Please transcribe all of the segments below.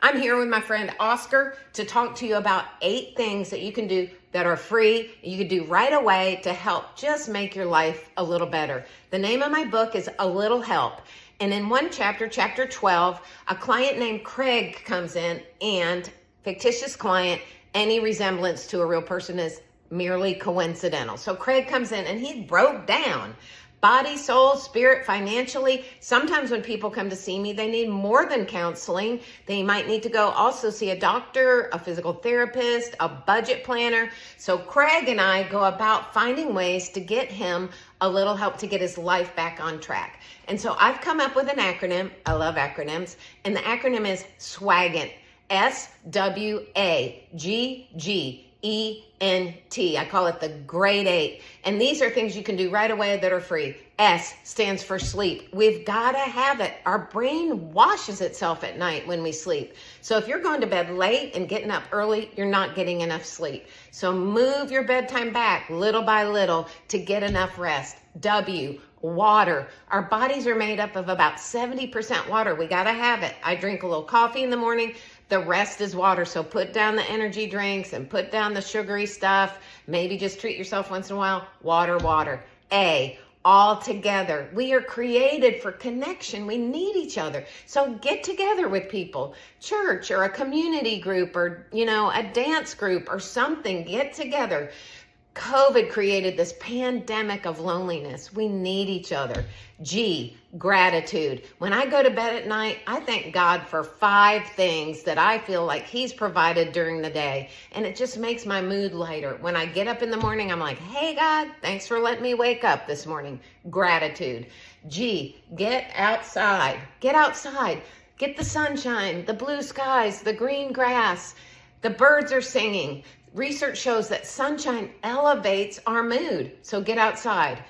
I'm here with my friend Oscar to talk to you about 8 things that you can do that are free, you can do right away to help just make your life a little better. The name of my book is A Little Help. And in one chapter, chapter 12, a client named Craig comes in, and fictitious client, any resemblance to a real person is merely coincidental. So Craig comes in and he broke down. Body, soul, spirit, financially. Sometimes when people come to see me, they need more than counseling. They might need to go also see a doctor, a physical therapist, a budget planner. So Craig and I go about finding ways to get him a little help to get his life back on track. And so I've come up with an acronym. I love acronyms. And the acronym is SWAGENT. SWAGGENT. I call it the grade 8. And these are things you can do right away that are free. S stands for sleep. We've got to have it. Our brain washes itself at night when we sleep. So if you're going to bed late and getting up early, you're not getting enough sleep. So move your bedtime back little by little to get enough rest. W, water. Our bodies are made up of about 70% water. We got to have it. I drink a little coffee in the morning. The rest is water. So put down the energy drinks and put down the sugary stuff. Maybe just treat yourself once in a while. Water, water. A, all together. We are created for connection. We need each other. So get together with people, church or a community group or, a dance group or something. Get together. COVID created this pandemic of loneliness. We need each other. G, gratitude. When I go to bed at night, I thank God for 5 things that I feel like He's provided during the day. And it just makes my mood lighter. When I get up in the morning, I'm like, hey, God, thanks for letting me wake up this morning. Gratitude. G, get outside. Get outside. Get the sunshine, the blue skies, the green grass. The birds are singing. Research shows that sunshine elevates our mood. So get outside.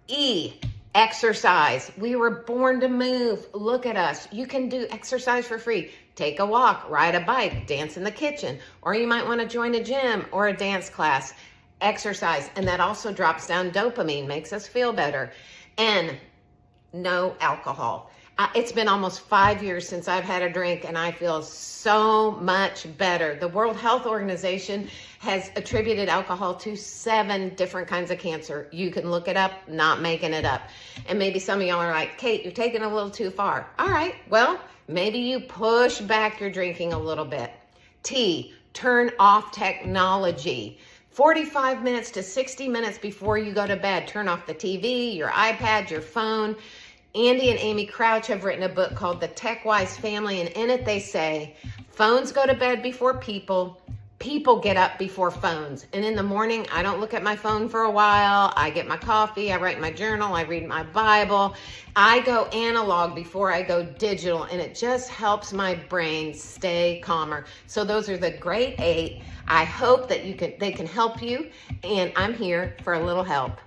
E, exercise. We were born to move. Look at us. You can do exercise for free. Take a walk, ride a bike, dance in the kitchen, or you might want to join a gym or a dance class. Exercise. And that also drops down dopamine, makes us feel better. N, no alcohol. It's been almost 5 years since I've had a drink and I feel so much better. The World Health Organization has attributed alcohol to 7 different kinds of cancer. You can look it up, not making it up. And maybe some of y'all are like, Kate, you're taking it a little too far. All right, well, maybe you push back your drinking a little bit. T, turn off technology. 45 minutes to 60 minutes before you go to bed, turn off the TV, your iPad, your phone. Andy and Amy Crouch have written a book called The Tech Wise Family, and in it they say, phones go to bed before people, people get up before phones. And in the morning, I don't look at my phone for a while. I get my coffee, I write my journal, I read my Bible. I go analog before I go digital, and it just helps my brain stay calmer. So those are the great 8. I hope that they can help you, and I'm here for a little help.